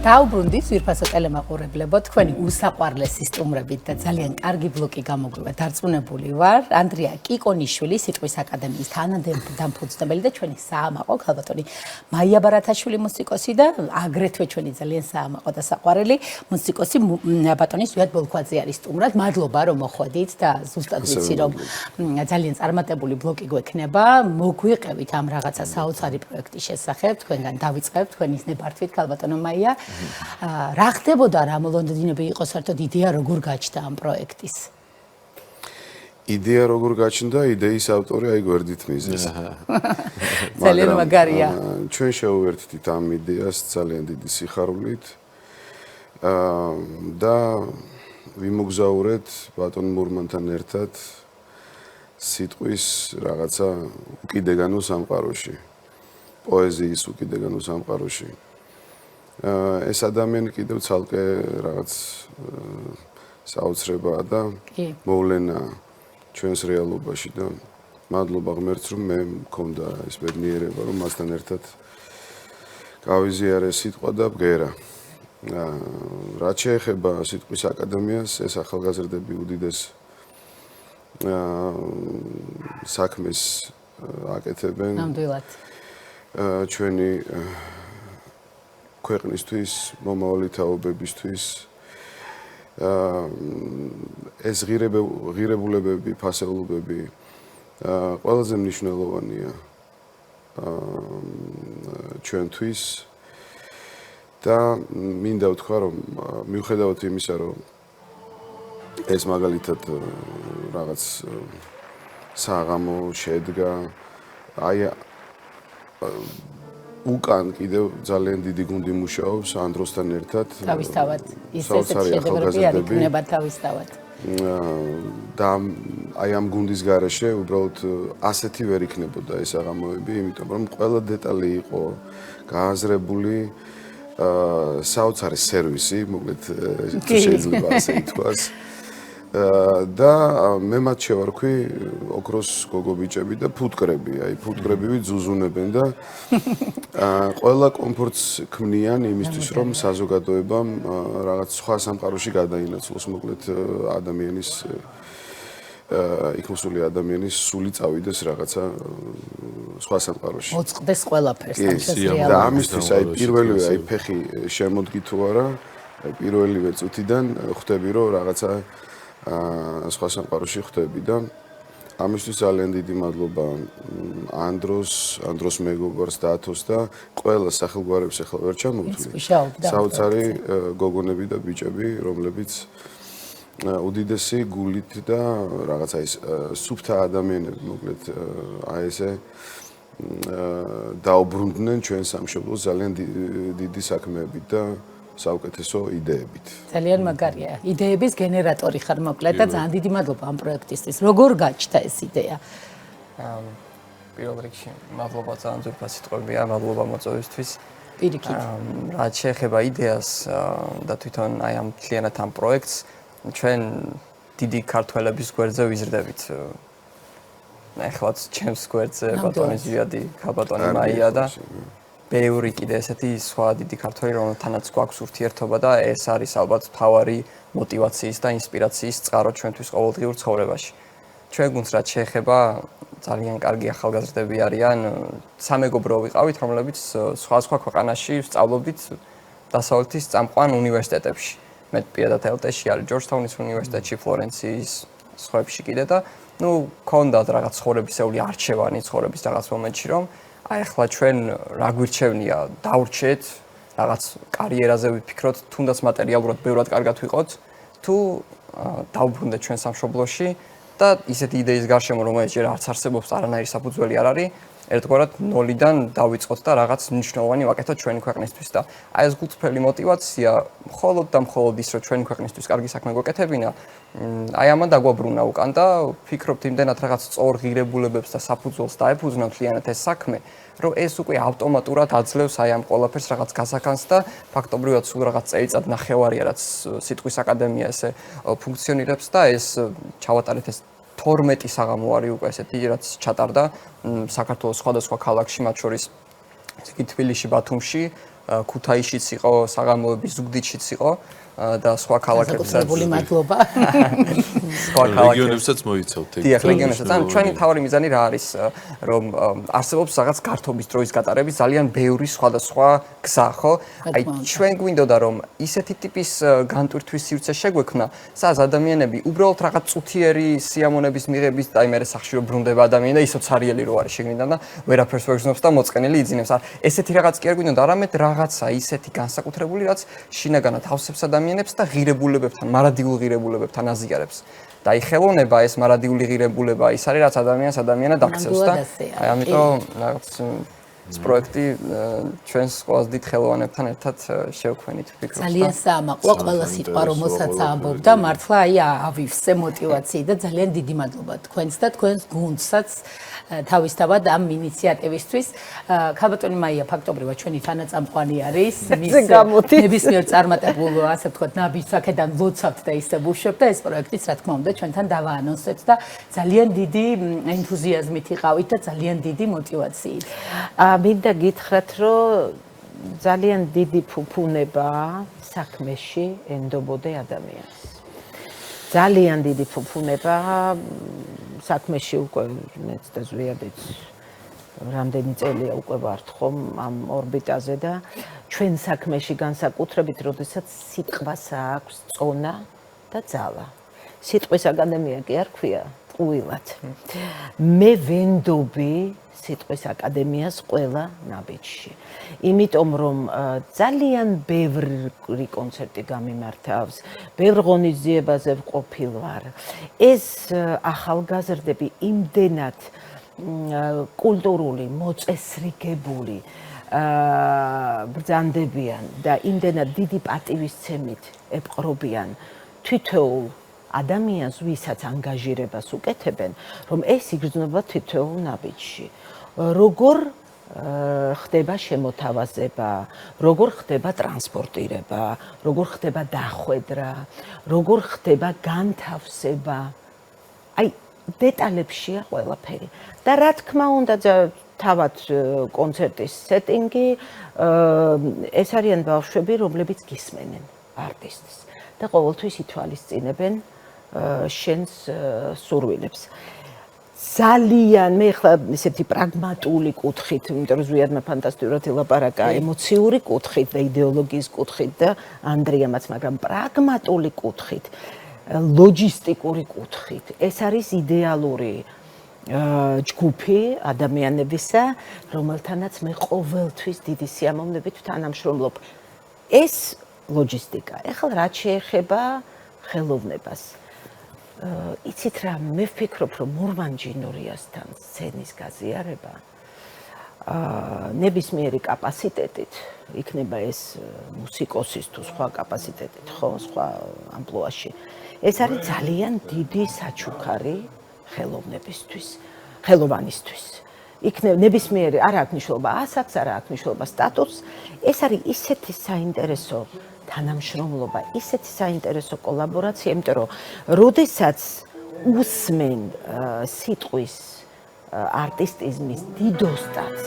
დაუბრუნდით ვირფასო ტელემაყურებლებო, თქვენი უსაყვარლესი სტუმრებით და ძალიან კარგი ბლოკი გამოგვივა. დარწმუნებული ვარ, ანდრია კიკონიშვილი, სიტყვის აკადემიის თანადამფუძნებელი და ჩვენი საამაყო ქალბატონი მაია ბარათაშვილი მუსიკოსი და აგრეთვე ჩვენი ძალიან საამაყო და საყვარელი მუსიკოსი ბატონი ზვიად ბოლქვაძე არის სტუმრად. მადლობა რომ მოხვედით და ზუსტად ვიცი რომ ძალიან წარმატებული ბლოკი გვექნება. მოგვიყევით ამ რაღაცა საოცარი პროექტის შესახებ, თქვენგან დავიწყებთ თქვენის ნებართვით ქალბატონო მაია. რა ხდებოდა რა მოლოდინები იყო საერთოდ იდეა როგორ გაჩნდა ამ პროექტის? იდეა როგორ გაჩნდა, იდეის ავტორი აი გვერდით მიზეს. ძალიან მაგარია. ჩვენ შევუერთდით ამ იდეას ძალიან დიდი სიხარულით. და ვიმოგზაურეთ ბატონ მურმანთან ერთად სიტყვის რაღაცა უკიდეგანო სამყაროში. პოეზიის უკიდეგანო სამყაროში. ეს ადამიანი კიდევ ცალკე რაღაც საოცრებაა და მოვლენა ჩვენს რეალობაში და მადლობა ღმერთს რომ მე მქონდა ეს ბედნიერება რომ მასთან ერთად გავიზიარე სიტყვა და ბგერა. რაც შეეხება სიტყვის აკადემიას, ეს ახალგაზრდები უდიდეს საქმეს აკეთებენ. ნამდვილად. ჩვენი ქვეყნისთვის, მომავალი თაობებისთვის ეს ღირებულებები, ფასეულობები ყველაზე მნიშვნელოვანია ჩვენთვის და მინდა ვთქვა რომ მიუხედავად იმისა რომ ეს მაგალითად რაღაც საღამო შედგა აი უკან კიდევ ძალიან დიდი გუნდი მუშაობს ანდროსთან ერთად. თავისთავად, ისეთ შედევრები არ იქნება თავისთავად. და აი ამ გუნდის გარეშე უბრალოდ ასეთი ვერ იქნებოდა ეს აღამოები, იმიტომ რომ ყველა დეტალი იყო გააზრებული, საოცარი სერვისი, მოკლედ შეიძლება ასე ითქვას. და მე მათ შევარქვი ოქროს გოგობიჭები და ფუტკრები, აი ფუტკრებივი ძუზუნებენ და ყველა კომფორტს ქმნიან იმისთვის რომ საზოგადოებამ რაღაც სხვა სამყაროში გადაინაცვლოს, მოკლედ ადამიანის იქნოსული ადამიანის სული წავიდეს რაღაცა სხვა სამყაროში. მოწყდეს ყველაფერს ამ შესაძლებლად. და ამისთვის აი პირველივე აი ფეხი შემოდგი თუ არა, აი პირველივე წუთიდან ხვდები რომ რაღაცა სხვა სამყაროში ხვდები და ამისთვის ძალიან დიდი მადლობა ანდროს მეგობარს და ათოს და ყველა სახელგვარებს ახლა ვერ ჩამოვთვლი. საოცარი გოგონები და ბიჭები, რომლებიც უდიდესი გულით და რაღაცა ის სუფთა ადამიანები, მოკლედ აი ესე დაუბრუნდნენ ჩვენ სამშობლოს ძალიან დიდი საქმეებით და საუკეთესო იდეებით. ძალიან მაგარია. იდეების გენერატორი ხარ მოკლედ და ძალიან დიდი მადლობა ამ პროექტისთვის. როგორ გაჩნდა ეს იდეა? პირველ რიგში მადლობა ძალიან ძვირფას სიტყვებია, მადლობა მოწვევისთვის. პირიქით. რაც შეეხება იდეას და თვითონ აი ამ მთლიანად ამ პროექტს, ჩვენ დიდი ქართველების გვერდზე ვიზრდებით. ეხლაც ჩემს გვერდზე ბატონი ზვიადი, ქალბატონი მაია და ბევრი კიდე ესეთი სხვა დიდი ქართველი, რომელთანაც გვაქვს ურთიერთობა და ეს არის ალბათ მთავარი мотиваციის და ინსპირაციის წყარო ჩვენთვის ყოველდღიურ ცხოვრებაში. ჩვენ გუნდს რაც შეეხება ძალიან კარგი ახალგაზრდები არიან, სამეგობრო ვიყავით, რომლებიც სხვა ქვეყანაში სწავლობდით დასავლეთის წამყვან უნივერსიტეტებში. მე პირადად ელტეში არის ჯორჯთაუნის უნივერსიტეტში, ფლორენციის სხვებში კიდე და ქონდათ რაღაც ცხოვრებისეული არჩევანი ცხოვრების რაღაც მომენტში რომ აი ახლა ჩვენ რა გვირჩევნია დავრჩეთ რაღაც კარიერაზე ვიფიქროთ თუნდაც მატერიალურად ბევრად კარგად ვიყოთ თუ დავბრუნდეთ ჩვენ სამშობლოში და ისეთი იდეის გარშემო რომელიც ჯერ არც არსებობს არანაირი საფუძველი არ არის ერთგვარად ნოლიდან დავიწყოთ და რაღაც მნიშვნელოვანი ვაკეთოთ ჩვენი ქვეყნისთვის და აი ეს გულწრფელი мотиваცია მხოლოდ და მხოლოდ ის რომ ჩვენი ქვეყნისთვის კარგი საქმე გვეკეთებინა აი ამან დაგვაბრუნა უკან და ვფიქრობთ იმდენად რაღაც სწორ ღირებულებებს და საფუძველს დაეფუძნა მთლიანად ეს საქმე რომ ეს უკვე ავტომატურად აძლევს აი ამ ყველაფერს რაღაც გასახანს და ფაქტობრივად სულ რაღაც წელიწად ნახევარია რაც სიტყვის აკადემია ესე ფუნქციონირებს და ეს ჩავატარეთ ეს 12 საღამო არის უკვე ესეთი რაც ჩატარდა საქართველოს სხვადასხვა ქალაქში მათ შორის თბილისში, ბათუმში ქუთაისშიც იყო, საღამოების ზუგდიდშიც იყო და სხვა ქალაქებსაც. განსაკუთრებული მადლობა. სხვა რეგიონებსაც მოიცავთ. დიახ, რეგიონებსაც. ანუ ჩვენი თავი მიზანი რა არის, რომ არსებობს რაღაც გართობის დროის გატარების ძალიან ბევრი სხვადასხვა გზა, ხო? აი ჩვენ გვინდოდა რომ ისეთი ტიპის განტვირთვის სივრცე შეგვექმნა, სადაც ადამიანები უბრალოდ რაღაც წუთიერი სიამონების მიღების და აი მე სახში რომ ბრუნდება ადამიანი და ისოც არიელი რო არის შეგნიდან და ვერაფერს ვერ გზნობს და მოწყენილი იძინებს. ესეთი რაღაც კი არ გვინდოდა, არამედ რაღაცა ისეთი განსაკუთრებული, რაც შინაგანად ავსებს ადამიანებს და ღირებულებებთან, მარადიულ ღირებულებებთან აზიარებს. და აი ხელოვნება ეს მარადიული ღირებულება ის არის, რაც ადამიანად აქცევს და აი ამიტომ რაღაც პროექტი ჩვენს ყველაზე დიდ ხელოვანებთან ერთად შევქმნით ვფიქრობ. ძალიან საამაყოა ყველა სიტყვა, რომელსაც ამბობდა, მართლა აი ავივსე мотивაციი და ძალიან დიდი მადლობა თქვენს და თქვენს გუნდსაც თავისთავად ამ ინიციატივისთვის. ქალბატონი მაია ფაქტობრივად ჩვენი თანაწამყვანი არის. მის ნებისმიერ წარმატებულ, ასე ვთქვათ, ნაბიჯს აქედან ლოცავთ და ისე ვუშვებთ და ეს პროექტიც რა თქმა უნდა ჩვენთან დავაანონსებთ და ძალიან დიდი ენთუზიაზმით იყავით და ძალიან დიდი мотивაციით. მინდა გითხრათ, რომ ძალიან დიდი ფუფუნება საქმეში ენდობოდე ადამიანს. ძალიან დიდი ფუფუნება საქმეში უკვე მეც და ზვიადიც რამდენი წელია უკვე ვართ ხომ ამ ორბიტაზე და ჩვენ საქმეში განსაკუთრებით, როდესაც სიტყვას აქვს წონა და ძალა. სიტყვის აკადემია კი არ ქვია ტყუილად. მე ვენდობი სიტყვის აკადემიას ყველა ნაბიჯში. იმიტომ რომ ძალიან ბევრი კონცერტი გამიმართავს, ბევრ ღონისძიებაზე ვყოფილ ვარ. ეს ახალგაზრდები იმდენად კულტურული, მოწესრიგებული ბრძანდებიან და იმდენად დიდი პატივისცემით ეპყრობიან თითოეულ ადამიანს, ვისაც ანგაჟირებას უკეთებენ, რომ ეს იგრძნობა თითოეულ ნაბიჯში. როგორ ხდება შემოთავაზება, როგორ ხდება ტრანსპორტირება, როგორ ხდება დახვედრა, როგორ ხდება განთავსება. აი, დეტალებშია ყველაფერი. და რა თქმა უნდა, თავად კონცერტის სეტინგი, ეს არიან ბავშვები, რომლებიც გისმენენ არტისტს და ყოველთვის ითვალისწინებენ შენს სურვილებს. ძალიან მე ხლა ესეთი პრაგმატული კუთხით, იმიტომ რომ ზვიადმა ფანტასტიკურად ელაპარაკა ემოციური კუთხით და იდეოლოგიის კუთხით და ანდრიამაც, მაგრამ პრაგმატული კუთხით, ლოჯისტიკური კუთხით. ეს არის იდეალური ჯგუფი ადამიანებისა, რომელთანაც მე ყოველთვის დიდი სიამოვნებით ვთანამშრომლობ. ეს ლოჯისტიკა. ეხლა რაც შეეხება ხელოვნებას. იცით რა, მე ვფიქრობ, რომ მურმანჯინორიასთან სცენის გაზიარება ნებისმიერი კაპასიტეტით, იქნება ეს მუსიკოსის თუ სხვა კაპასიტეტით, ხო, სხვა ამპლუაში. ეს არის ძალიან დიდი საჩუქარი ხელოვნებისთვის, ხელოვანისთვის. იქნება ნებისმიერი, არ აქვს მნიშვნელობა ასაკს, არ აქვს მნიშვნელობა სტატუსს, ეს არის ისეთი საინტერესო თანამშრომლობა, ისეთი საინტერესო კოლაბორაცია, იმიტომ რომ როდესაც უსმენ სიტყვის არტისტიზმის დიდოსტაც,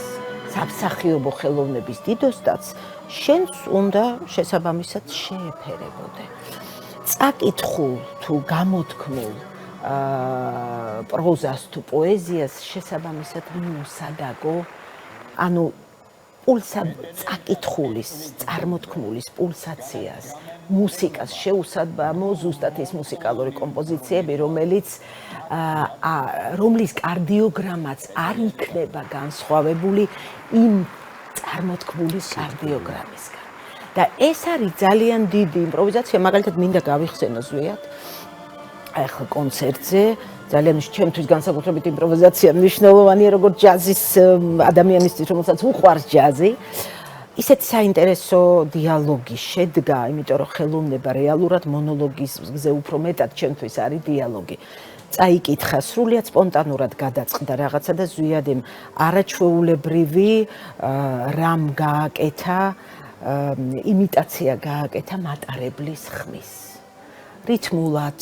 სამსახიობო ხელოვნების დიდოსტაც, შენც უნდა შესაბამისად შეეფერებოდე. წაკითხულ თუ გამოთქმულ პროზას თუ პოეზიას შესაბამისად მიუსადაგო, ანუ წაკითხulis, წარმოთქმულის პულსაციას, მუსიკას შეუსაბამო ზუსტად ის მუსიკალური კომპოზიციები, რომლის კარდიოგრამაც არ იქნება განსხვავებული იმ წარმოთქმულის კარდიოგრამისგან. და ეს არის ძალიან დიდი იმპროვიზაცია, მაგალითად მინდა გავიხსენო ზვიად, ახლა კონცერტზე ძალიან ჩემთვის განსაკუთრებით იმპროვიზაცია მნიშვნელოვანია როგორც ჯაზის ადამიანისთვის, რომელსაც უყვარს ჯაზი. ისეთი საინტერესო დიალოგი შედგა, იმიტომ რომ ხელოვნება რეალურად მონოლოგის გზე უფრო მეტად ჩემთვის არის დიალოგი. წაიკითხა სრულიად სპონტანურად გადაწყდა რაღაცა და ზვიადემ არაჩვეულებრივი რამ გააკეთა, იმიტაცია გააკეთა მატარებლის ხმის. რითმულად,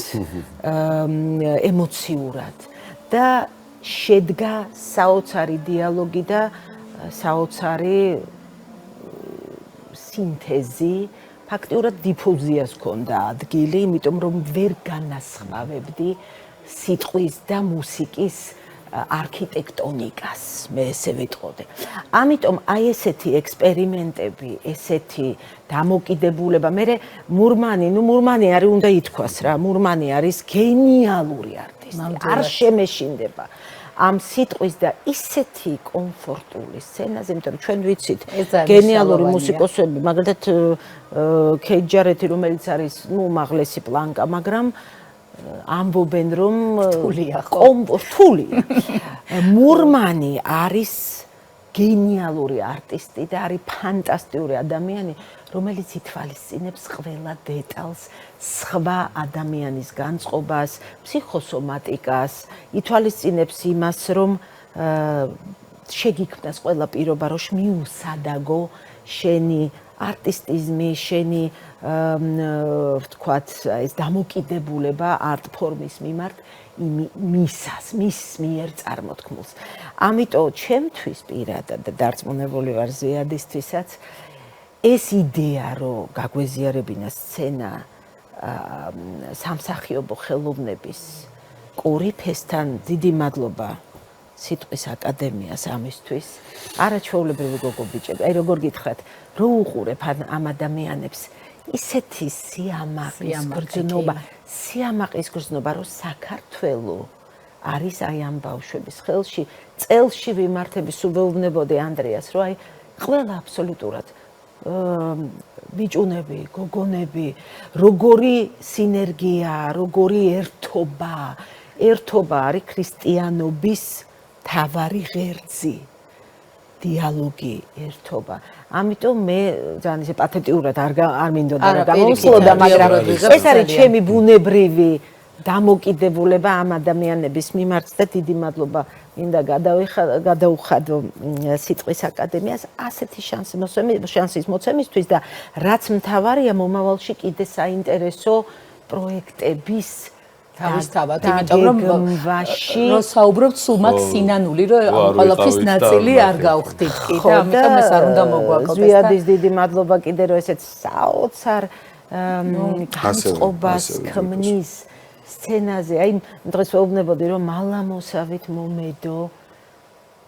ემოციურად და შედგა საოცარი დიალოგი და საოცარი სინთეზი ფაქტიურად დიფუზიას ჰქონდა ადგილი, იმიტომ რომ ვერ განასხვავებდი სიტყვის და მუსიკის არქიტექტონიკას, მე ესე ვიტყოდე. ამიტომ აი ესეთი ექსპერიმენტები, ესეთი დამოკიდებულება, მე მურმანი არის უნდა ითქვას რა, მურმანი არის გენიალური არტისტი, არ შემეშინდება. ამ სიტყვის და ისეთი კომფორტული სცენაზე, იმიტომ რომ ჩვენ ვიცით გენიალური მუსიკოსები, მაგალითად ქეით ჯარეთი, რომელიც არის, უმაღლესი პლანკა, მაგრამ ამბობენ რომ რთულია. მურმანი არის გენიალური არტისტი და არის ფანტასტიკური ადამიანი, რომელიც ითვალისწინებს ყველა დეტალს, სხვა ადამიანის განწყობას, ფსიქოსომატიკას, ითვალისწინებს იმას, რომ შეგიქმნას ყველა პირობა, რომ მიუსადაგო შენი არტისტიზმი, შენი ვთქვათ, ეს დამოკიდებულება არტ ფორმის მიმართ მის მიერ წარმოთქმულს. ამიტომ ჩემთვის პირადად და დარწმუნებული ვარ ზიადისთვისაც ეს იდეა, რომ გაგვეზიარებინა სცენა სამსახიობო ხელოვნების კორიფესთან, დიდი მადლობა სიტყვის აკადემიას ამისთვის. არაჩვეულებრივი გოგო ბიჭები, აი როგორ გითხრათ, რო უყურებ ამ ადამიანებს ისეთი სიამაყის გრძნობა, რომ საქართველო არის აი ამ ბავშვების ხელში. წელში ვიმართები, სულ ვეუბნებოდი ანდრიას, რომ აი ყველა აბსოლუტურად ბიჭუნები, გოგონები, როგორი სინერგია, როგორი ერთობა არის ქრისტიანობის თავარი ღერძი. დიალოგი, ერთობა. ამიტომ მე ძალიან ისე პათეტიურად არ მინდოდა რომ გამოსვლოდა, მაგრამ ეს არის ჩემი ბუნებრივი დამოკიდებულება ამ ადამიანების მიმართ და დიდი მადლობა მინდა გადაუხადო სიტყვის აკადემიას ასეთი შანსის მოცემისთვის და რაც მთავარია მომავალში კიდე საინტერესო პროექტების თავისთავად, იმიტომ რომ საუბრობთ სულ მაგ სინანული, რომ ყველაფრის ნაწილი არ გავხდით კი და ამიტომ ეს არ უნდა მოგვაკლდეს. ზვიადის დიდი მადლობა კიდე რომ ესეც საოცარ განწყობას ქმნის სცენაზე. აი დღეს ვეუბნებოდი რომ მალამოსავით მომედო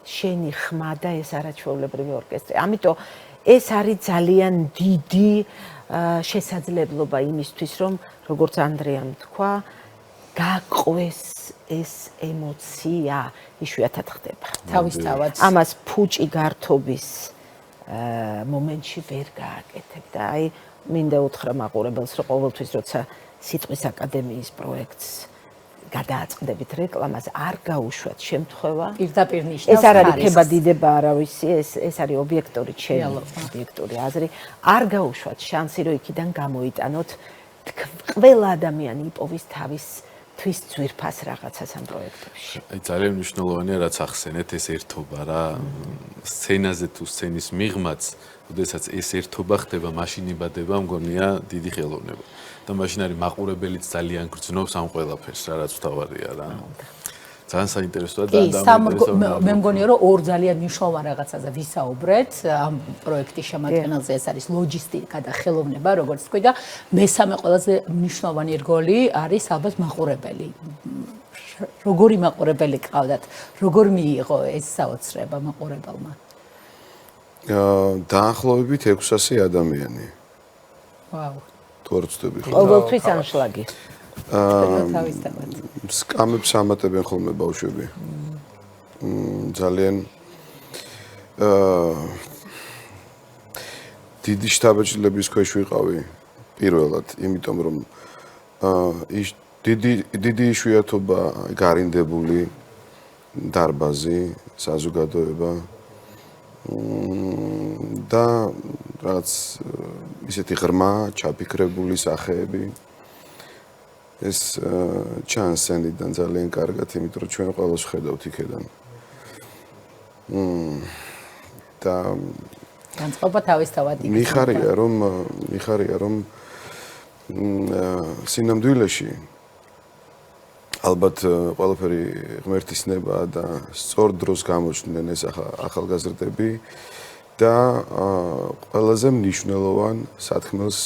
შენი ხმა და ეს არაჩვეულებრივი ორკესტრი. ამიტომ ეს არის ძალიან დიდი შესაძლებლობა იმისთვის, რომ როგორც ანდრეამ თქვა, გაყვეს ეს ემოცია, იშვიათად ხდება. თავისთავად. ამას ფუჭი გართობის მომენტში ვერ გააკეთებ და აი მინდა უთხრა მაყურებელს, რომ ყოველთვის როცა სიტყვის აკადემიის პროექტს გადააწყდებით რეკლამას, არ გაუშვათ შემთხვევა. პირდაპირ ნიშნავს. ეს არ არის ქებადიდება არავისი, ეს არის ობიექტური ჩემი, ობიექტური აზრი. არ გაუშვათ შანსი, რომ იქიდან გამოიტანოთ ყველა ადამიანი იპოვის თვის ძვირფას რაღაცას ამ პროექტებში. აი ძალიან მნიშვნელოვანია რაც ახსენეთ ეს ერთობა რა სცენაზე თუ სცენის მიღმაც, ოდესაც ეს ერთობა ხდება, მაშინ იბადება მგონია დიდი ხელოვნება. და მაშინ არის მაყურებელიც ძალიან გრძნობს ამ ყველაფერს რა რაც თავარია რა. ძალიან საინტერესოა და მე მგონია რომ ორ ძალიან მნიშვნელოვან რაღაცაზე ვისაუბრეთ ამ პროექტის შემადგენელზე ეს არის ლოჯისტიკა და ხელოვნება როგორც თქვი და მესამე ყველაზე მნიშვნელოვანი რგოლი არის ალბათ მაყურებელი. როგორი მაყურებელი ყავდათ? როგორ მიიღო ეს საოცრება მაყურებელმა? დაახლოებით 600 ადამიანი. ვაუ. თუ არ ვცდები ხო? ყოველთვის ანშლაგი. თავისთავად. სკამებს ამატებენ ხოლმე ბავშვები. ძალიან დიდი შთაბეჭდილების ქვეშ ვიყავი პირველად, იმიტომ რომ დიდი იშვიათობა გარინდებული დარბაზი, საზოგადოება და რაღაც ისეთი ღრმა, ჩაფიქრებული სახეები ეს ჩანსენიდან ძალიან კარგად, იმიტომ რომ ჩვენ ყველას ვხედავთ იქედან. და განწყობა თავისთავად იქნება. მიხარია რომ სინამდვილეში ალბათ ყველაფერი ღმერთის ნება და სწორ დროს გამოჩნდნენ ეს ახალგაზრდები და ყველაზე მნიშვნელოვან სათქმელს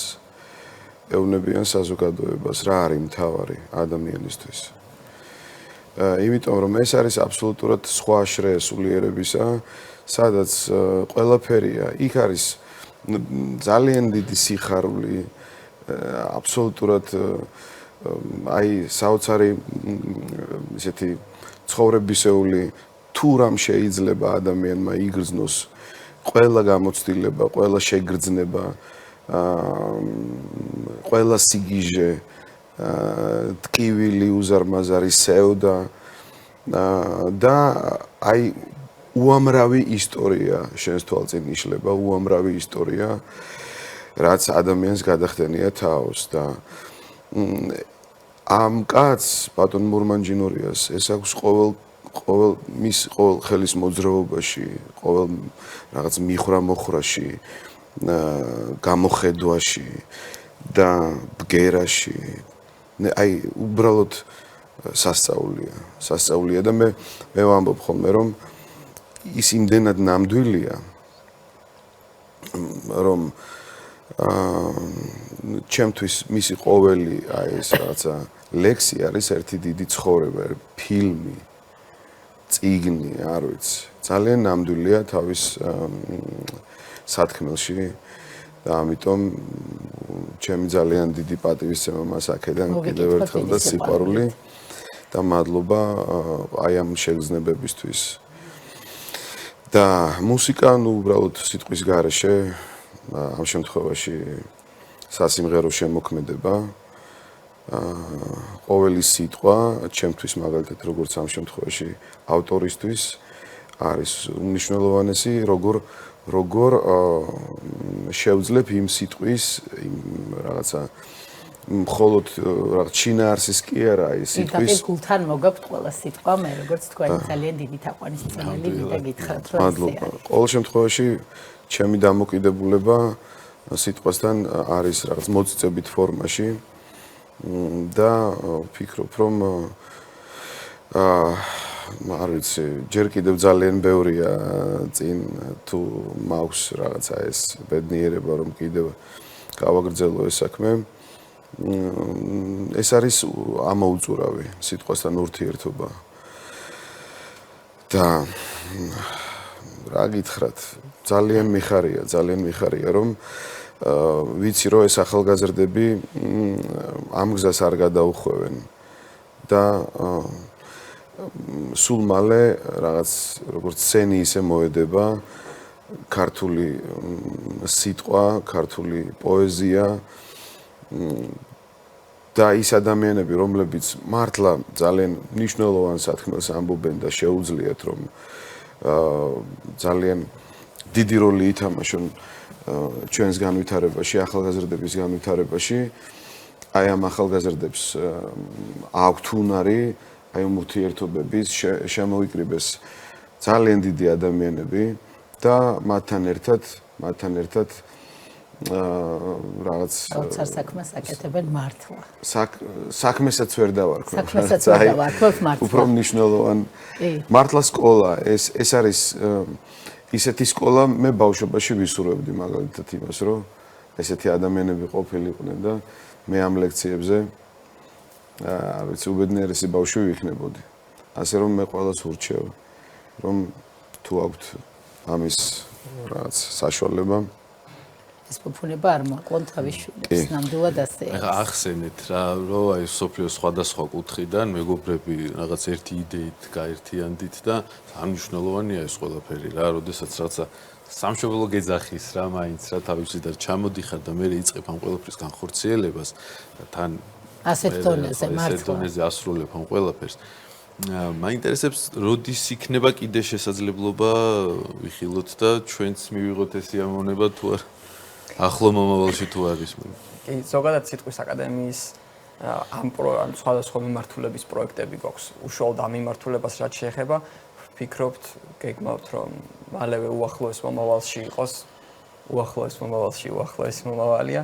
ეუბნებიან საზოგადოებას, რა არის მთავარი ადამიანისთვის. იმიტომ რომ ეს არის აბსოლუტურად სხვა შრე სულიერებისა, სადაც ყველაფერია, იქ არის ძალიან დიდი სიხარული, აბსოლუტურად აი საოცარი ისეთი ცხოვრებისეული თუ რამ შეიძლება ადამიანმა იგრძნოს, ყველა გამოცდილება, ყველა შეგრძნება, ყველა სიგიჟე, ტკივილი, უზარმაზარი სევდა და აი უამრავი ისტორია შენს თვალწინ იშლება, უამრავი ისტორია, რაც ადამიანს გადახდენია თავს და ამ კაცს ბატონ მურმანჯინორიას ეს აქვს ყოველ ხელის მოძრაობაში, ყოველ რაღაც მიხვრა-მოხრაში, გამოხედვაში და ბგერაში. აი უბრალოდ სასწაულია და მე ვამბობ ხოლმე რომ ის იმდენად ნამდვილია რომ ჩემთვის მისი ყოველი აი ეს რაღაცა ლექსი არის ერთი დიდი ცხოვრება, ფილმი, წიგნი, არ ვიცი. ძალიან ნამდვილია თავის სათქმელში და ამიტომ ჩემი ძალიან დიდი პატივისცემა მას აქედან კიდევ ერთხელ და სიყვარული და მადლობა აი ამ შეგრძნებებისთვის. და მუსიკა, ნუ უბრალოდ სიტყვის გარეშე ამ შემთხვევაში სასიმღერო შემოქმედება. ყოველი სიტყვა ჩემთვის მაგალითად როგორც ამ შემთხვევაში ავტორისთვის არის უმნიშვნელოვანესი, როგორ შევძლებ იმ სიტყვის იმ რაღაცა მხოლოდ რაღაც შინაარსის კი არა ის სიტყვის გულთან მოგაქვთ ყველა სიტყვა მე როგორც თქვენი ძალიან დიდი თაყვანისმცემელი მინდა გითხრათ რომ მადლობა. ყოველ შემთხვევაში ჩემი დამოკიდებულება სიტყვასთან არის რაღაც მოწიწებით ფორმაში და ვფიქრობ რომ არ ვიცი, ჯერ კიდევ ძალიან ბევრია წინ თუ მაქვს რაღაცა ეს ბედნიერება რომ კიდევ გავაგრძელო ეს საქმე. ეს არის ამოუწურავი სიტყვასთან ურთიერთობა. და რა გითხრათ, ძალიან მიხარია რომ ვიცი რომ ეს ახალგაზრდები ამ გზას არ გადაუხვევენ და სულ მალე რაღაც როგორც სცენი ისე მოედება ქართული სიტყვა, ქართული პოეზია და ის ადამიანები, რომლებიც მართლა ძალიან მნიშვნელოვან სათქმელს ამბობენ და შეუძლიათ რომ ძალიან დიდი როლი ითამაშონ ჩვენს განვითარებაში, ახალგაზრდების განვითარებაში, აი ამ ახალგაზრდებს აქვთ უნარი აი ამ ურთიერთობების შემოიკრიბეს ძალიან დიდი ადამიანები და მათთან ერთად რაღაც საქმეს აკეთებენ მართლა. საქმესაც ვერ დავარქვენ. საქმესაც ვერ დავარქვენ მართლა. უფრო მნიშვნელოვან მართლა სკოლა ეს არის ისეთი სკოლა მე ბავშვობაში ვისურვებდი მაგალითად იმას რომ ესეთი ადამიანები ყოფილიყვნენ და მე ამ ლექციებზე არ ვიცი უბედნიერესი ბავშვი ვიქნებოდი. ასე რომ მე ყველას ურჩევ რომ თუ აქვთ ამის რაღაც საშუალება ეს ფუფუნება არ მოაკლონ თავის შვილებს, ნამდვილად ასეა. ეხლა ახსენეთ რა, რომ აი სოფლიოს სხვადასხვა კუთხიდან მეგობრები რაღაც ერთი იდეით გაერთიანდით და მნიშვნელოვანია ეს ყველაფერი რა, როდესაც რაღაცა სამშობლო გეძახის რა, მაინც რა თავისი და ჩამოდიხარ და მე იწყებ ამ ყველაფრის განხორციელებას და თან ასეთ დონეზე მართლა. ასეთ დონეზე ასრულებ ამ ყველაფერს. მაინტერესებს, როდის იქნება კიდე შესაძლებლობა ვიხილოთ და ჩვენც მივიღოთ ეს სიამოვნება თუ არა? ახლო მომავალში თუ არის მე. კი, ზოგადად სიტყვის აკადემიის ამ სხვადასხვა მიმართულების პროექტები გვაქვს. უშუალოდ ამ მიმართულებას რაც შეეხება, ვფიქრობთ, გეგმავთ, რომ მალევე უახლოეს მომავალში იყოს, უახლოესი მომავალია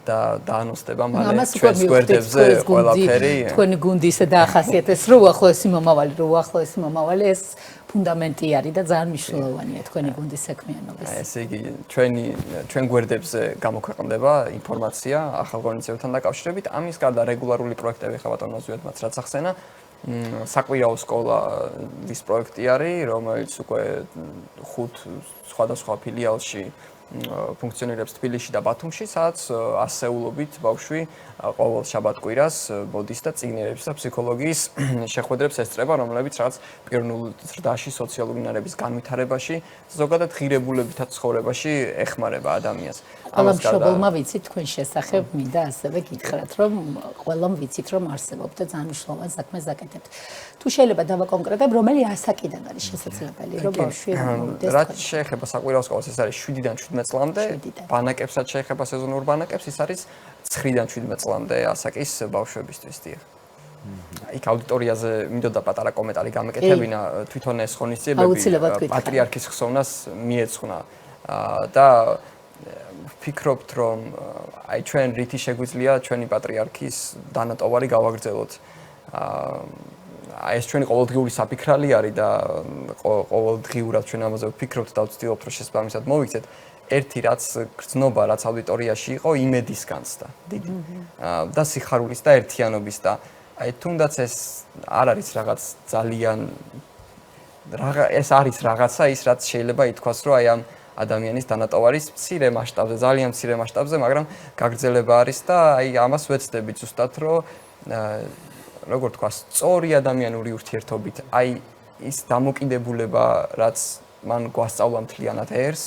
და დაანონსდება მალე ჩვენს გვერდებზე ყველაფერი. თქვენი გუნდი ისე დაახასიათეს, რომ უახლოესი მომავალი ეს ფუნდამენტი არის და ძალიან მნიშვნელოვანია თქვენი გუნდის საქმიანობის. ესე იგი ჩვენ გვერდებზე გამოქვეყნდება ინფორმაცია ახალ ღონისძიებებთან დაკავშირებით. ამის გარდა რეგულარული პროექტები ხა ბატონო ზვიადმაც რაც ახსენა. საკვირაო სკოლის პროექტი არის, რომელიც უკვე 5 სხვადასხვა ფილიალში ფუნქციონირებს თბილისში და ბათუმში, სადაც ასეულობით ბავშვი ყოველ შაბათ-კვირას მოდის და წიგნიერების და ფსიქოლოგიის შეხვედრებს ესწრება, რომლებიც რაღაც პიროვნულ ზრდაში, სოციალური უნარების განვითარებაში, ზოგადად ღირებულებითა ცხოვრებაში ეხმარება ადამიანს. ყველა მშობელმა ვიცით თქვენ შესახებ, მინდა ასევე გითხრათ, რომ ყველამ ვიცით, რომ არსებობთ და ძალიან მნიშვნელოვან საქმეს აკეთებთ. თუ შეიძლება დავაკონკრეტებ, რომელი ასაკიდან არის შესაძლებელი, რომ ბავშვი მომდეს. რაც შეეხება საკვირაო სკოლას, ეს არის 7-დან 17 წლამდე, ბანაკებსაც შეეხება სეზონურ ბანაკებს, ის არის 9-დან 17 წლამდე ასაკის ბავშვებისთვის, დიახ. იქ აუდიტორიაზე მინდოდა პატარა კომენტარი გამეკეთებინა, თვითონ ეს ღონისძიებები პატრიარქის ხსოვნას მიეძღვნა და ვფიქრობთ, რომ აი ჩვენ რითი შეგვიძლია ჩვენი პატრიარქის დანატოვარი გავაგრძელოთ. ეს ჩვენი ყოველდღიური საფიქრალი არის და ყოველდღიურად ჩვენ ამაზე ვფიქრობთ და ვცდილობთ, რომ შესაბამისად მოვიქცეთ. ერთი რაც გრძნობა, რაც აუდიტორიაში იყო, იმედის განცდა დიდი. და სიხარულის და ერთიანობის და აი თუნდაც ეს არ არის რაღაც ძალიან ეს არის რაღაცა ის რაც შეიძლება ითქვას, რომ აი ამ ადამიანის დანატოვარის მცირე მასშტაბზე, ძალიან მცირე მასშტაბზე, მაგრამ გაგრძელება არის და აი ამას ვეცდებით ზუსტად, რომ როგორ თქვა, სწორი ადამიანური ურთიერთობით, აი ის დამოკიდებულება, რაც მან გვასწავლა მთლიანად ერს,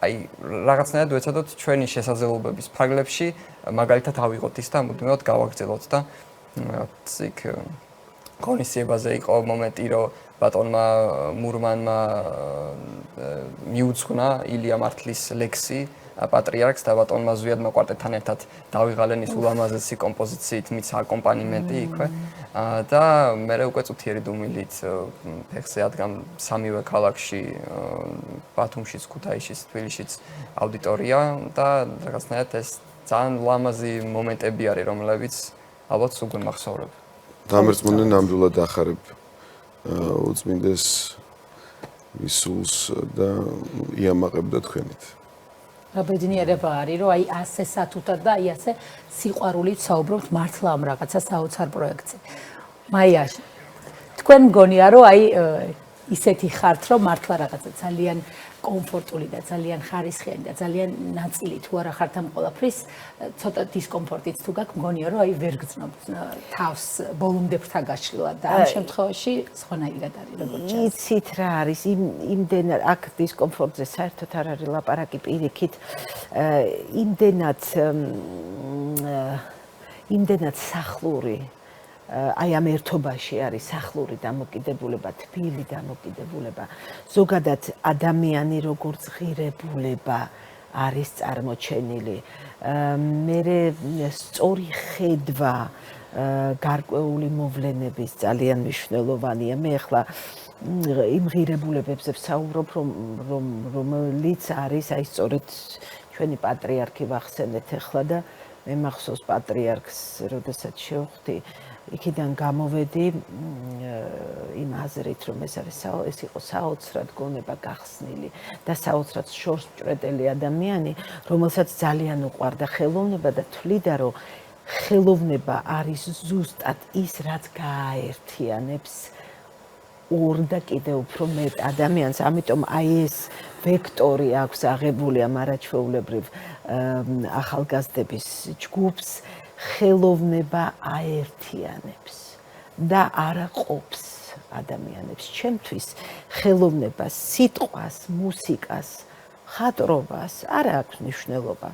აი რაღაცნაირად ვეცადოთ ჩვენი შესაძლებლობების ფარგლებში მაგალითად ავიღოთ ის და მუდმივად გავაგრძელოთ და იქ ღონისძიებაზე იყო მომენტი, რომ ბატონმა მურმანმა მიუძღვნა ილია მართლის ლექსი პატრიარქს და ბატონმა ზვიადმა კვარტეტთან ერთად დავიღალენ ის ულამაზესი კომპოზიციით მის აკომპანიმენტი იქვე და მე უკვე წუთიერი დუმილით ფეხზე ადგამ სამივე ქალაქში ბათუმშიც, ქუთაისშიც, თბილისშიც აუდიტორია და რაღაცნაირად ეს ძალიან ლამაზი მომენტები არის, რომლებიც ალბათ სულ გვემახსოვრებ. დამერწმუნე ნამდვილად ახარებ უწმინდეს მისულს და იამაყებ და თქვენით. რა ბედნიერება არის, რომ აი ასე სათუთად და აი ასე სიყვარულით საუბრობთ მართლა ამ რაღაცა საოცარ პროექტზე. მაია, თქვენ მგონია, რომ აი ისეთი ხართ, რომ მართლა რაღაცა ძალიან კომფორტული და ძალიან ხარისხიანი და ძალიან ნაწილი თუ არა ხართ ამ ყველაფრის, ცოტა დისკომფორტიც თუ გაქვს, მგონია, რომ აი ვერ გძნობთ თავს ბოლომდე ფრთა გაშლა და ამ შემთხვევაში სხვანაირად არის, როგორც ჩანს. იცით რა არის, იმდენად აქ დისკომფორტზე საერთოდ არ არის ლაპარაკი პირიქით, იმდენად სახლური აი ამ ერთობაში არის სახლური დამოკიდებულება, თბილი დამოკიდებულება. ზოგადად ადამიანი როგორც ღირებულება არის წარმოჩენილი. მერე სწორი ხედვა გარკვეული მოვლენების ძალიან მნიშვნელოვანია. მე ახლა იმ ღირებულებებზე ვსაუბრობ, რომელიც არის აი სწორედ ჩვენი პატრიარქი ვახსენეთ ახლა და მე მახსოვს პატრიარქს, როდესაც შევხვდი იქიდან გამოვედი იმ აზრით, რომ ეს იყო საოცრად გონება გახსნილი და საოცრად შორს მჭრეტელი ადამიანი, რომელსაც ძალიან უყვარდა ხელოვნება და თვლიდა, რომ ხელოვნება არის ზუსტად ის, რაც გააერთიანებს ორ და კიდევ უფრო მეტ ადამიანს. ამიტომ აი ეს ვექტორი აქვს აღებული ამ არაჩვეულებრივ ახალგაზრდების ჯგუფს. ხელოვნება აერთიანებს და არა ყოფს ადამიანებს. ჩემთვის ხელოვნება სიტყვას, მუსიკას, ხატრობას არ აქვს მნიშვნელობა.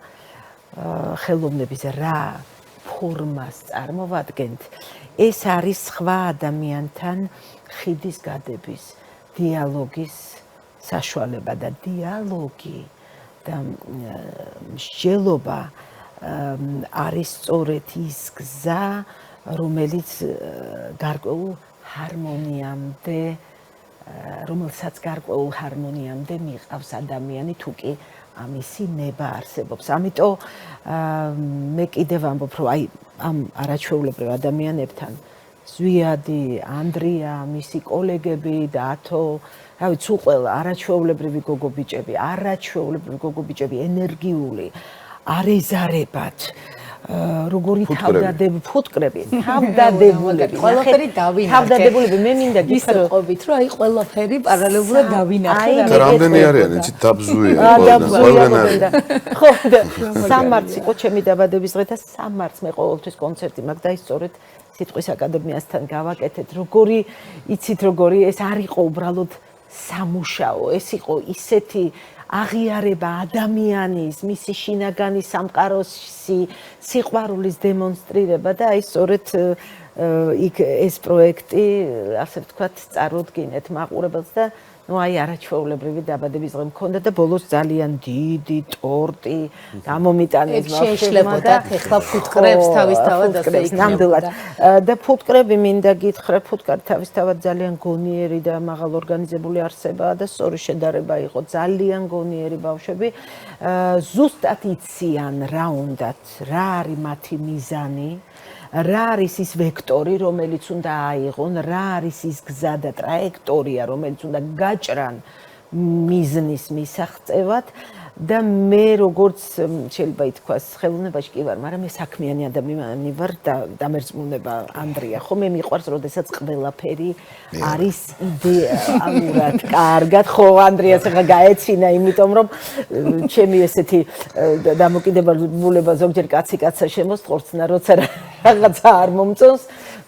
ხელოვნების რა ფორმას წარმოვადგენთ, ეს არის სხვა ადამიანთან ხიდის გადების, დიალოგის საშუალება და დიალოგი და მსჯელობა არის სწორედ ის გზა, რომელიც გარკვეულ ჰარმონიამდე, რომელსაც გარკვეულ ჰარმონიამდე მიყავს ადამიანი, თუ კი ამისი ნება არსებობს. ამიტომ მე კიდევ ამბობ, რომ აი ამ არაჩვეულებრივ ადამიანებთან ზვიადი, ანდრია, მისი კოლეგები და ათო, რა ვიცი, სულ ყველა არაჩვეულებრივი გოგო ბიჭები, ენერგიული, არეზარებად. როგორი ფუტკრები, თავდადებულები, ყველაფერი დავინახე. თავდადებულები, მე მინდა გითხრობით, რომ აი ყველაფერი პარალელურად დავინახე. რამდენი არიან, იცი, დაბზუია ყველგან. ხო, სამარც იყო ჩემი დაბადების დღე და სამარც მე ყოველთვის კონცერტი მაქვს და ისწორედ სიტყვის აკადემიასთან გავაკეთეთ. როგორი, იცით როგორი, ეს არ იყო უბრალოდ სამუშაო, ეს იყო ისეთი აღიარება ადამიანის, მისი შინაგანი სამყაროსი, სიყვარულის დემონსტრირება და აი სწორედ იქ ეს პროექტი, ასე ვთქვათ, წარუდგინეთ მაყურებელს და ну აი არაჩვეულებრივი დაბადების დღე მქონდა და ბოლოს ძალიან დიდი ტორტი გამომიტანეს შეეშლებოდა ეხლა ფუტკრებს თავისთავად ასე იქნებოდა და ფუტკრები მინდა გითხრა ფუტკარი თავისთავად ძალიან გონიერი და მაღალ ორგანიზებული არსებაა და სწორი შედარება იყო ძალიან გონიერი ბავშვები ზუსტად იციან რა უნდათ რა არის მათი მიზანი რა არის ის ვექტორი, რომელიც უნდა აიღონ, რა არის ის გზა და ტრაექტორია, რომელიც უნდა გაჭრან მიზნის მისაღწევად და მე როგორც შეიძლება ითქვას, ხელოვნებაში კი ვარ, მაგრამ მე საქმიანი ადამიანი ვარ და დამერწმუნება ანდრია, ხო მე მიყვარს, როდესაც ყველაფერი არის იდეალურად, კარგად, ხო ანდრიას ახლა გაეცინა, იმიტომ რომ ჩემი ესეთი დამოკიდებულება ზოგჯერ კაცი-კაცსა შემოსწყორცნა, როცა რაღაცა არ მომწონს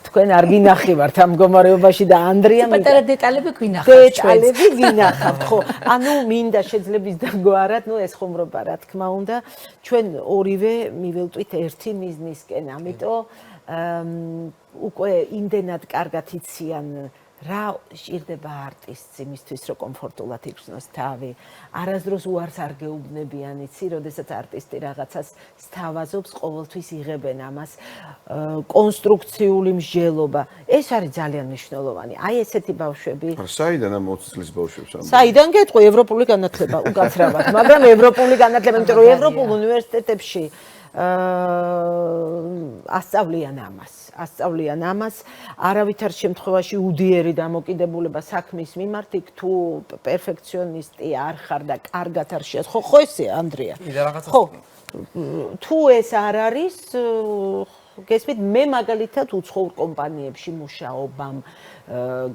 თქვენ არ გინახივართ ამ მდგომარეობაში და ანდრია პატარა დეტალები გვინახავთ დეტალები გინახავთ ხო ანუ მინდა შეძლებს დაგვარად ნუ ეს ხუმრობა რა თქმა უნდა ჩვენ ორივე მიველტვით ერთი მიზნისკენ ამიტომ უკვე იმდენად კარგად იციან რა სჭირდება არტისტს იმისთვის რომ კომფორტულად იქნოს თავი არასდროს უარს არ გეუბნებიან იცი როდესაც არტისტი რაღაცას სთავაზობს ყოველთვის იღებენ ამას კონსტრუქციული მსჯელობა ეს არის ძალიან მნიშვნელოვანი აი ესეთი ბავშვები საიდან ამ 20 წლის ბავშვებს ამ საიდან გეტყვი ევროპული განათლება უკაცრავად მაგრამ ევროპული განათლება იმიტომ რომ ევროპულ უნივერსიტეტებში ასწავლიან ამას არავითარ შემთხვევაში უდიერი დამოკიდებულება საქმის მიმართ იქ თუ პერფექციონისტი არ ხარ და კარგად არ შეას ხო ესეა ანდრია ხო თუ ეს არ არის გესმით მე მაგალითად უცხოურ კომპანიებში მუშაობამ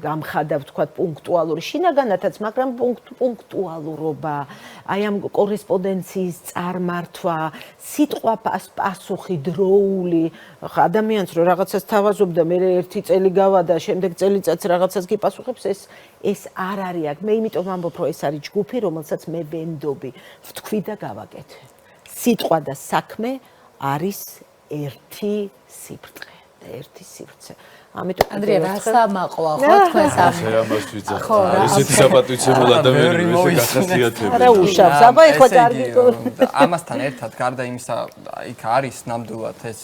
გამხადა ვთქვათ პუნქტუალური შინაგანათაც მაგრამ პუნქტუალურობა აი ამ კორესპონდენციის წარმართვა სიტყვა პასუხი დროული ადამიანს რომ რაღაცას თავაზობდა მე ერთი წელი გავადა შემდეგ წელიწადს რაღაცას გიპასუხებს ეს არ არის აქ მე იმიტომ ვამბობ რომ ეს არის ჯგუფი რომელსაც მე ვენდობი ვთქვი და გავაკეთე სიტყვა და საქმე არის ერთი სიბრტყე და ერთი სივრცე ამიტომ ანდრია რასამაყვა ხო თქვენს ამ ამას ვიძახ ესეთი საპატვიცემულ ადამიანები ესე გახასიათებენ რა უშავს აბა ეხლა კარგი ამასთან ერთად გარდა იმისა იქ არის ნამდვილად ეს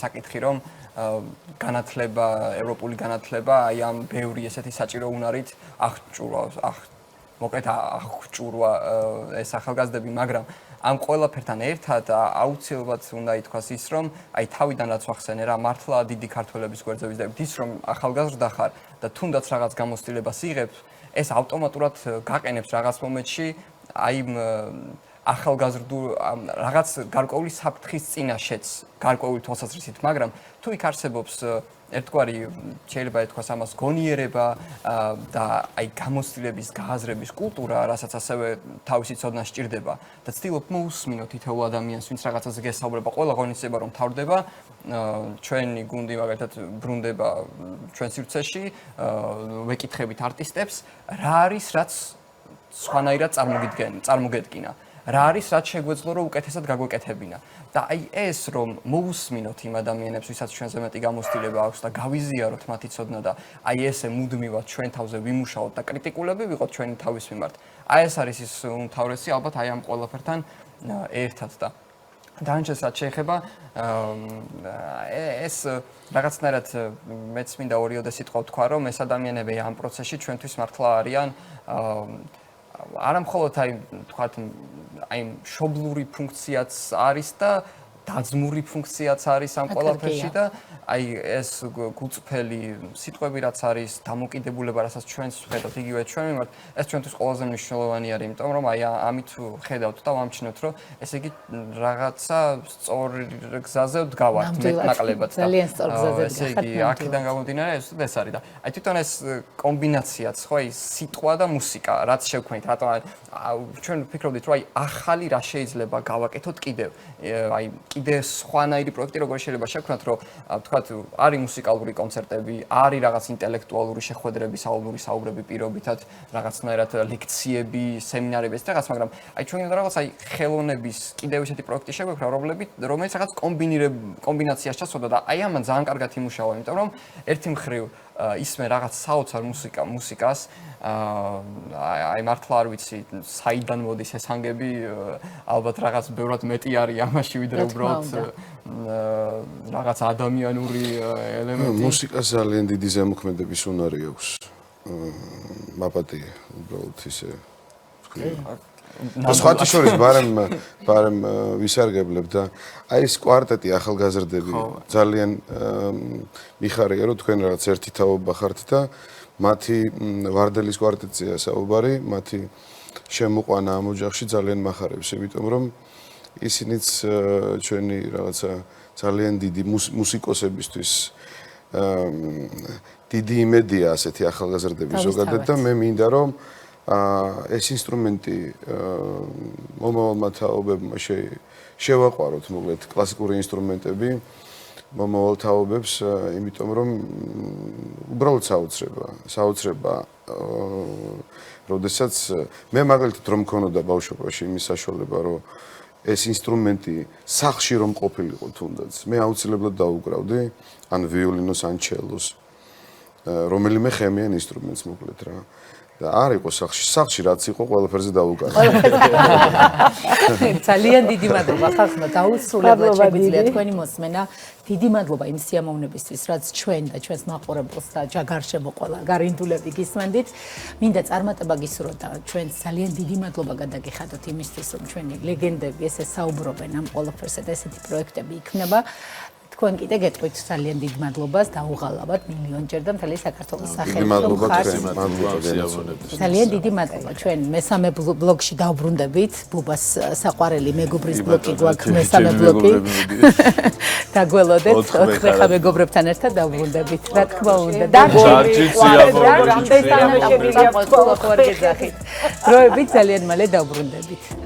საკითხი რომ განათლება ევროპული განათლება აი ამ ბევრი ესეთი საჭირო უნარით აღჭურვა ეს ახალგაზრდები მაგრამ ამ ყველაფერთან ერთად აუცილებლად უნდა ითქვას ის რომ აი თავიდან რაც ვახსენე რა მართლა დიდი ქართველების გვერდზე ვიზრდებით ის რომ ახალგაზრდა ხარ და თუნდაც რაღაც გამოცდილებას იღებ ეს ავტომატურად გაყენებს რაღაც მომენტში აი ახალგაზრდულ რაღაც გარკვეული საფრთხის წინაშეც გარკვეული თვალსაზრისით მაგრამ თუ იქ არსებობს ერთგვარი შეიძლება ითქვას ამას გონიერება და აი გამოცდილების გააზრების კულტურა, რასაც ასევე თავისი ცოდნა სჭირდება და ცდილობ მოусმინოთ თითოეულ ადამიანს, ვინც რაღაცას გესაუბრება, ყველა ღონისძიება რომ თავდება, ჩვენი გუნდი მაგალითად ბრუნდება ჩვენ სივრცეში, ვეკითხებით არტისტებს, რა არის რაც სხვანაირად წარმოგედგინა. რა არის რაც შეგვეძლო რომ უკეთესად გაგვეკეთებინა და აი ეს რომ მოусმინოთ იმ ადამიანებს ვისაც ჩვენზე მეტი გამოცდილება აქვს და გავიზიაროთ მათი ცოდნა და აი ესე მუდმივად ჩვენ თავზე ვიმუშაოთ და კრიტიკულები ვიყოთ ჩვენი თავის მიმართ აი ეს არის ის უმთავრესი ალბათ აი ამ ყველაფერთან ერთად და დანარჩენს რაც შეეხება ეს რაღაცნაირად მეც მინდა ორიოდე სიტყვა ვთქვა რომ ეს ადამიანები ამ პროცესში ჩვენთვის მართლა არიან არა მხოლოდ აი თქვათ აი მშობლური ფუნქციაც არის და დაძმური ფუნქციაც არის ამ ყველაფერში და აი ეს გუწფელი სიტყვები რაც არის დამოკიდებულება რასაც ჩვენს ვხედავთ იგივე ჩვენ მიმართ ეს ჩვენთვის ყველაზე მნიშვნელოვანი არის იმიტომ რომ აი ამით ხედავთ და ვამჩნევთ რომ ესე იგი რაღაცა სწორ გზაზე ვდგავართ მეტნაკლებად და ძალიან სწორ გზაზე ესე იგი აქედან გამომდინარე ეს არის და აი თვითონ ეს კომბინაციაც ხო აი სიტყვა და მუსიკა რაც შევქმნით რატომ ჩვენ ვფიქრობდით რომ აი ახალი რა შეიძლება გავაკეთოთ კიდევ აი კიდე სხვანაირი პროექტი როგორ შეიძლება შევქმნათ რომ თქვათ არის მუსიკალური კონცერტები არის რაღაც ინტელექტუალური შეხვედრები საუბარი საუბრები პირობითად რაღაცნაირად ლექციები სემინარები ეს რაღაც მაგრამ აი ჩვენ უნდა რაღაც აი ხელოვნების კიდევ ისეთი პროექტი შეგვექმნა რომელიც რაღაც კომბინაციას ჩასვოდა და აი ამან ძალიან კარგად იმუშავა იმიტომ რომ ერთი მხრივ ისმე რაღაც საოცარ მუსიკას აი მართლა არ ვიცი საიდან მოდის ეს ანგები ალბათ რაღაც ბევრად მეტი არის ამაში ვიდრე უბრალოდ რაღაც ადამიანური ელემენტი მუსიკას ძალიან დიდი ზემოქმედების უნარი აქვს მაპატია უბრალოდ ისე სხვათა შორის ბარემ ვისარგებლებ და აი ეს კვარტეტი ახალგაზრდები ძალიან მიხარია რომ თქვენ რაღაც ერთი თაობა ხართ და მათი ვარდელის კვარტეტია საუბარი მათი შემოყვანა ამ ოჯახში ძალიან მახარებს იმიტომ რომ ისინიც ჩვენი რაღაცა ძალიან დიდი მუსიკოსებისთვის დიდი იმედია ასეთი ახალგაზრდები ზოგადად და მე მინდა რომ ეს ინსტრუმენტი მომავალმა თაობებმა შევაყვაროთ მოკლედ კლასიკური ინსტრუმენტები მომავალ თაობებს იმიტომ რომ უბრალოდ საოცრება როდესაც მე მაგალითად რომ მქონოდა ბავშვობაში იმის საშუალება რომ ეს ინსტრუმენტი სახლში რომ ყოფილიყო თუნდაც მე აუცილებლად დაუკრავდი ან ვიოლინოს ან ჩელოს რომელიმე ხემიან ინსტრუმენტს მოკლედ რა და არ იყო სახლში რაც იყო ყველაფერზე დაუკარგე. ძალიან დიდი მადლობა ხალხმა დაუსრულებლად შეგვიძლია თქვენი მოსმენა. დიდი მადლობა იმ სიამოვნებისთვის, რაც ჩვენ და ჩვენს მაყურებელს და ჯაგარშემო ყველა გარინდულები გისმენდით. მინდა წარმატება გისურვოთ და ჩვენ ძალიან დიდი მადლობა გადაგიხადოთ იმისთვის, რომ ჩვენი ლეგენდები ესე საუბრობენ ამ ყველაფერსა და ესეთი პროექტები იქნება. თქვენ კიდე გეტყვით ძალიან დიდ მადლობას და უღალავად მილიონჯერ და მთელი საქართველოს სახელით. ძალიან დიდი მადლობა. ჩვენ მესამე ბლოგში დავბრუნდებით. ბუბას საყვარელი მეგობრის ბლოგი გვაქვს მესამე ბლოგი. დაგველოდეთ 4 ხა მეგობრებთან ერთად დავბრუნდებით. რა თქმა უნდა. დროებით ძალიან მალე დავბრუნდებით.